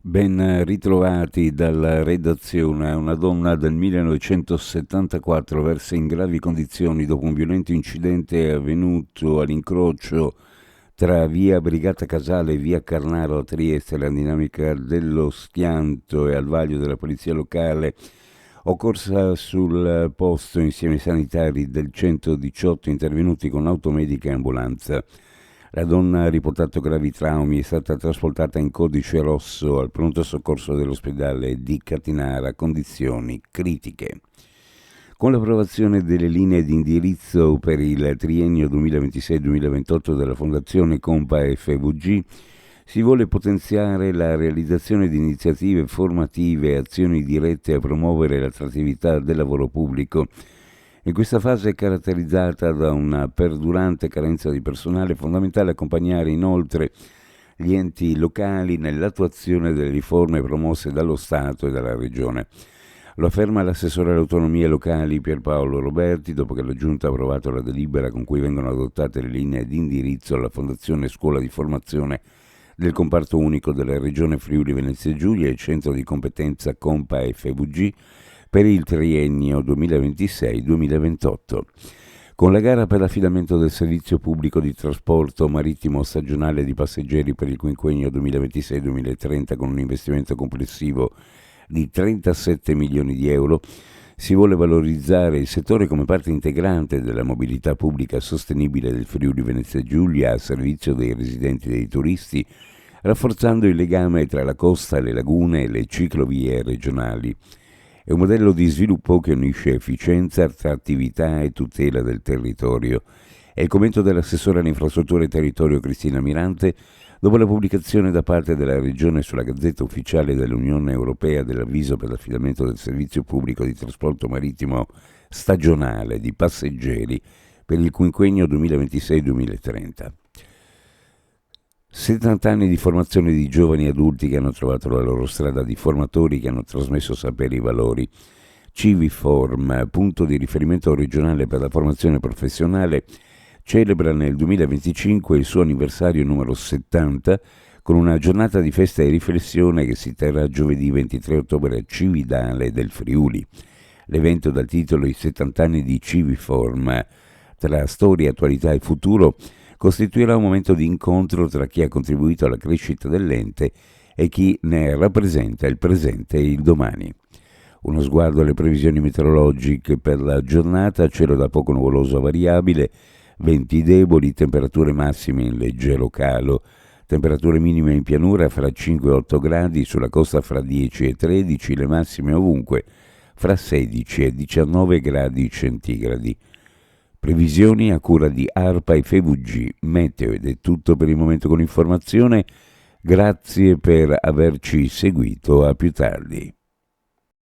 Ben ritrovati dalla redazione. Una donna del 1974 versa in gravi condizioni dopo un violento incidente avvenuto all'incrocio tra via Brigata Casale e via Carnaro a Trieste. La dinamica dello schianto e al vaglio della polizia locale, occorsa sul posto insieme ai sanitari del 118 intervenuti con automedica e ambulanza. La donna ha riportato gravi traumi, è stata trasportata in codice rosso al pronto soccorso dell'ospedale di Catinara, condizioni critiche. Con l'approvazione delle linee di indirizzo per il triennio 2026-2028 della Fondazione Compa FVG, si vuole potenziare la realizzazione di iniziative formative e azioni dirette a promuovere l'attrattività del lavoro pubblico. In questa fase è caratterizzata da una perdurante carenza di personale. È fondamentale accompagnare inoltre gli enti locali nell'attuazione delle riforme promosse dallo Stato e dalla Regione. Lo afferma l'assessore alle autonomie locali Pierpaolo Roberti dopo che la Giunta ha approvato la delibera con cui vengono adottate le linee di indirizzo alla Fondazione Scuola di Formazione del comparto unico della Regione Friuli Venezia Giulia e Centro di Competenza Compa FVG per il triennio 2026-2028. Con la gara per l'affidamento del servizio pubblico di trasporto marittimo stagionale di passeggeri per il quinquennio 2026-2030 con un investimento complessivo di 37 milioni di euro, si vuole valorizzare il settore come parte integrante della mobilità pubblica sostenibile del Friuli Venezia Giulia a servizio dei residenti e dei turisti, rafforzando il legame tra la costa, le lagune e le ciclovie regionali. È un modello di sviluppo che unisce efficienza, attrattività e tutela del territorio. È il commento dell'assessore alle infrastrutture e territorio Cristina Mirante dopo la pubblicazione da parte della Regione sulla Gazzetta Ufficiale dell'Unione Europea dell'avviso per l'affidamento del servizio pubblico di trasporto marittimo stagionale di passeggeri per il quinquennio 2026-2030. 70 anni di formazione di giovani adulti che hanno trovato la loro strada, di formatori che hanno trasmesso saperi e valori. Civiform, punto di riferimento regionale per la formazione professionale, celebra nel 2025 il suo anniversario numero 70 con una giornata di festa e riflessione che si terrà giovedì 23 ottobre a Cividale del Friuli. L'evento dal titolo I 70 anni di Civiform, tra storia, attualità e futuro, costituirà un momento di incontro tra chi ha contribuito alla crescita dell'ente e chi ne rappresenta il presente e il domani. Uno sguardo alle previsioni meteorologiche per la giornata: cielo da poco nuvoloso a variabile, venti deboli, temperature massime in leggero calo, temperature minime in pianura fra 5 e 8 gradi, sulla costa fra 10 e 13, le massime ovunque fra 16 e 19 gradi centigradi. Previsioni a cura di ARPA e FVG Meteo. Ed è tutto per il momento con l'informazione. Grazie per averci seguito, a più tardi.